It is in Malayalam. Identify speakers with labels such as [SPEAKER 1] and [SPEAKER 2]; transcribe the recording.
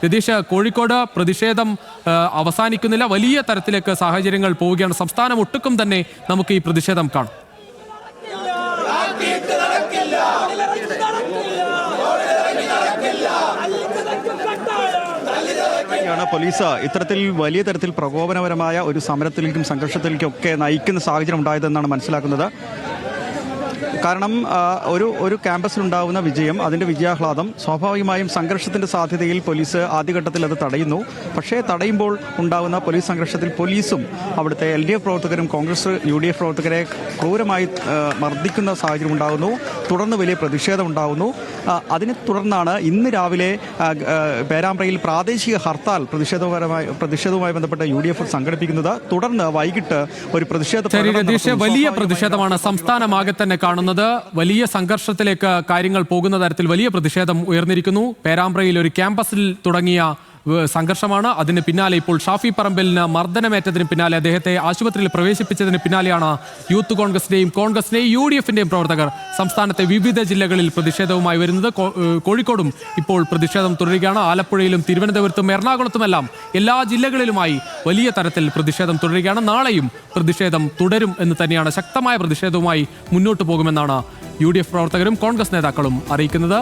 [SPEAKER 1] രതീഷ്, കോഴിക്കോട് പ്രതിഷേധം അവസാനിക്കുന്നില്ല, വലിയ തരത്തിലേക്ക് സാഹചര്യങ്ങൾ പോവുകയാണ്. സംസ്ഥാനം ഒട്ടുക്കും തന്നെ നമുക്ക് ഈ പ്രതിഷേധം കാണാം.
[SPEAKER 2] പോലീസ് ഇത്തരത്തിൽ വലിയ തരത്തിൽ പ്രകോപനപരമായ ഒരു സമരത്തിലേക്കും സംഘർഷത്തിലേക്കും ഒക്കെ നയിക്കുന്ന സാഹചര്യം ഉണ്ടായതെന്നാണ് മനസ്സിലാക്കുന്നത്. കാരണം ഒരു ക്യാമ്പസിലുണ്ടാവുന്ന വിജയം, അതിൻ്റെ വിജയാഹ്ലാദം സ്വാഭാവികമായും സംഘർഷത്തിൻ്റെ സാധ്യതയിൽ പോലീസ് ആദ്യഘട്ടത്തിൽ അത് തടയുന്നു. പക്ഷേ തടയുമ്പോൾ ഉണ്ടാകുന്ന പോലീസ് സംഘർഷത്തിൽ പോലീസും അവിടുത്തെ LDF പ്രവർത്തകരും കോൺഗ്രസ് UDF പ്രവർത്തകരെ ക്രൂരമായി മർദ്ദിക്കുന്ന സാഹചര്യം ഉണ്ടാകുന്നു. തുടർന്ന് വലിയ പ്രതിഷേധം ഉണ്ടാകുന്നു. അതിനെ തുടർന്നാണ് ഇന്ന് രാവിലെ പേരാമ്പ്രയിൽ പ്രാദേശിക ഹർത്താൽ പ്രതിഷേധവുമായി ബന്ധപ്പെട്ട UDF സംഘടിപ്പിക്കുന്നത്. തുടർന്ന് വൈകിട്ട് ഒരു
[SPEAKER 1] വലിയ പ്രതിഷേധമാണ് സംസ്ഥാനമാകെ തന്നെ കാണുന്നത്. വലിയ സംഘർഷത്തിലേക്ക് കാര്യങ്ങൾ പോകുന്ന തരത്തിൽ വലിയ പ്രതിഷേധം ഉയർന്നിരിക്കുന്നു. പേരാമ്പ്രയിൽ ഒരു ക്യാമ്പസിൽ തുടങ്ങിയ സംഘർഷമാണ്. അതിന് പിന്നാലെ ഇപ്പോൾ ഷാഫി പറമ്പിലിന് മർദ്ദനമേറ്റതിന് പിന്നാലെ അദ്ദേഹത്തെ ആശുപത്രിയിൽ പ്രവേശിപ്പിച്ചതിന് പിന്നാലെയാണ് യൂത്ത് കോൺഗ്രസിന്റെയും UDFന്റെയും പ്രവർത്തകർ സംസ്ഥാനത്തെ വിവിധ ജില്ലകളിൽ പ്രതിഷേധവുമായി വരുന്നത്. കോഴിക്കോടും ഇപ്പോൾ പ്രതിഷേധം തുടരുകയാണ്. ആലപ്പുഴയിലും തിരുവനന്തപുരത്തും എറണാകുളത്തുമെല്ലാം എല്ലാ ജില്ലകളിലുമായി വലിയ തരത്തിൽ പ്രതിഷേധം തുടരുകയാണ്. നാളെയും പ്രതിഷേധം തുടരും എന്ന് തന്നെയാണ്, ശക്തമായ പ്രതിഷേധവുമായി മുന്നോട്ട് പോകുമെന്നാണ് UDF പ്രവർത്തകരും കോൺഗ്രസ് നേതാക്കളും അറിയിക്കുന്നത്.